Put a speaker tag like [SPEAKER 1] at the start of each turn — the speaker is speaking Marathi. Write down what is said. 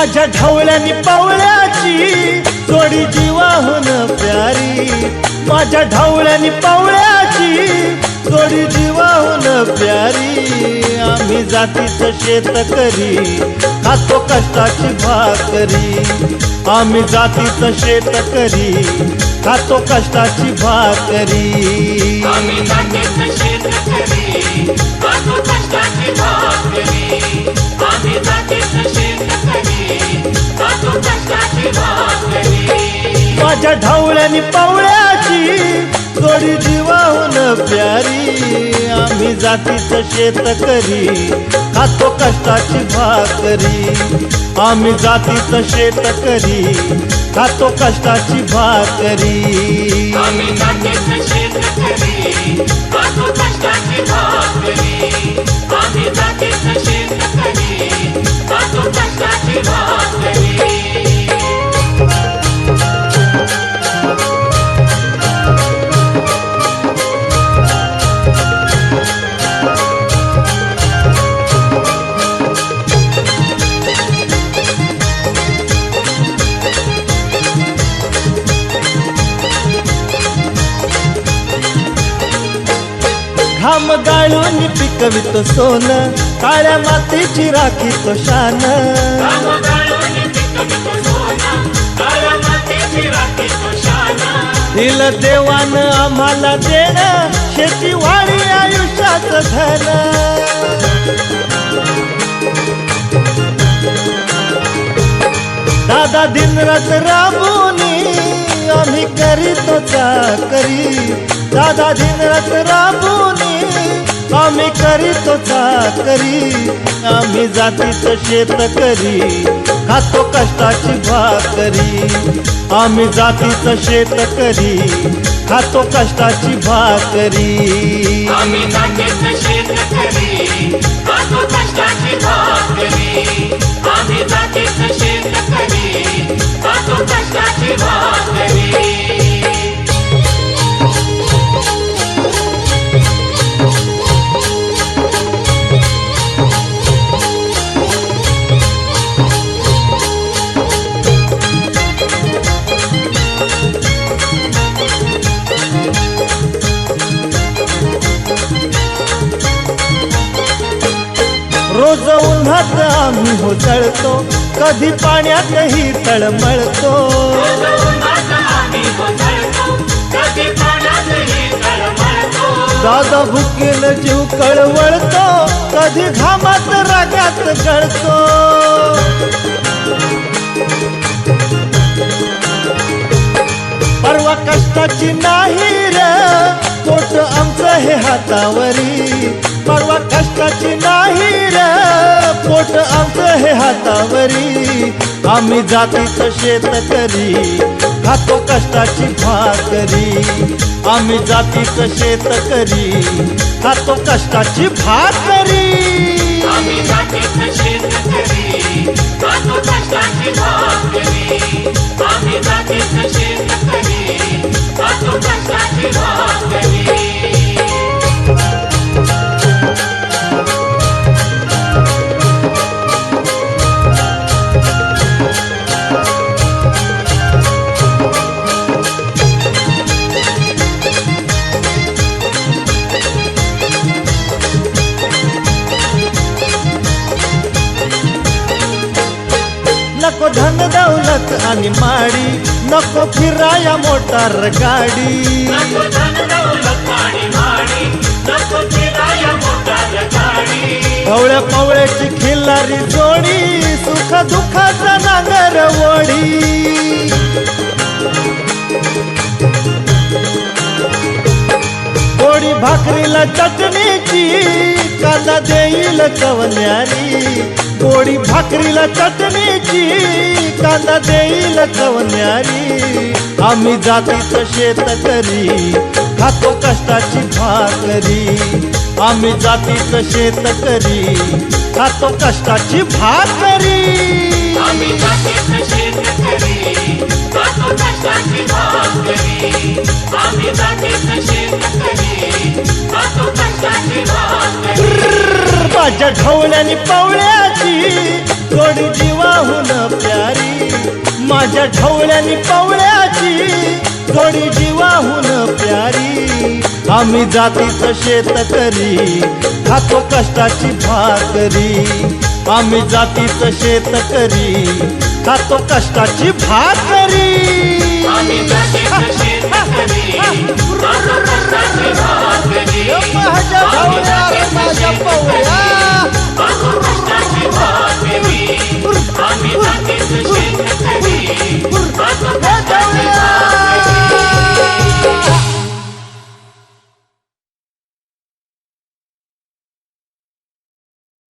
[SPEAKER 1] माझ्या ढवळ्यानी पवळ्याची जोडी जीवाहून प्यारी, माझ्या ढवळ्यानी पवळ्याची जोडी जीवाहून प्यारी। आम्ही जातीचं शेतकरी खातो कष्टाची भाकरी, आम्ही जातीचं शेतकरी खातो कष्टाची भाकरी।
[SPEAKER 2] आम्ही जातीचं शेतकरी खातो कष्टाची भाकरी, आम्ही जातीचं शेतकरी खातो कष्टाची भाकरी।
[SPEAKER 1] माझ्या ढवळ्यानी पवळ्याची जोडी जीवाहून प्यारी, आम्ही जातीचं शेतकरी खातो कष्टाची भाकरी, आम्ही जातीचं शेतकरी खातो कष्टाची भाकरी।
[SPEAKER 2] आम्ही जातीचं शेतकरी खातो कष्टाची भाकरी, आम्ही जातीचं शेतकरी खातो कष्टाची भाकरी।
[SPEAKER 1] घाम गाळून पिकवितो सोनं, काळ्या मातीची राखीतो शान। दिलं देवानं आम्हाला देणं, शेतीवाडी आयुष्याचं धन। दादा दिनरात राबूनी आम्ही करीतो चाकरी, दादा दिनरात राबूनी आम्ही करीतो चाकरी। आम्ही जातीचं शेतकरी खातो कष्टाची भाकरी, आम्ही जातीचं शेतकरी खातो कष्टाची भाकरी।
[SPEAKER 2] आम्ही जातीचं शेतकरी खातो कष्टाची भाकरी, आम्ही जातीचं शेतकरी खातो कष्टाची भाकरी।
[SPEAKER 1] रोज उन्हात आम्ही होतळतो, कधी पाण्यातही तळमळतो। दादा भुकेल जीव कळवळतो, कधी घामात रागात गळतो। परवा कष्टाची नाही रे पोट आमचं हे हातावरी, परवा कष्टाची नाही रे पोट आमचं हे हातावरी। आम्ही जातीचं शेतकरी खातो कष्टाची भाकरी, आम्ही जातीचं शेतकरी खातो कष्टाची भाकरी।
[SPEAKER 2] आम्ही जातीचं शेतकरी खातो कष्टाची भाकरी, आम्ही जातीचं शेतकरी खातो कष्टाची भाकरी।
[SPEAKER 1] नको धन दौलत आणि माडी, नको फिराया मोटार गाडी।
[SPEAKER 2] नको धन दौलत आणि माडी, नको फिराया मोटार गाडी।
[SPEAKER 1] ढवळ्या पवळ्याची खिल्लारी जोडी, सुख दुःखाचा नांगर वडी। गोडी भाकरीला चटणीची, कांदा देईल कवन्यारी। गोडी भाकरीला चटणीची, कांदा देईल कवन्यारी। आम्ही जातीचं शेतकरी खातो कष्टाची भाकरी, आम्ही जातीचं शेतकरी खातो कष्टाची भाकरी।
[SPEAKER 2] आम्ही जातीचं शेतकरी खातो कष्टाची भाकरी, आम्ही जातीचं शेतकरी खातो कष्टाची भाकरी।
[SPEAKER 1] माझ्या ढवळ्यानी पवळ्याची जोडी जीवा जीवाहून प्यारी, माझ्या ढवळ्यानी पवळ्याची जोडी जीवाहून प्यारी. आम्ही जातीचं शेतकरी खातो कष्टाची भाकरी, आम्ही जातीचं शेतकरी खातो कष्टाची भाकरी.
[SPEAKER 2] आम्ही जातीचं शेतकरी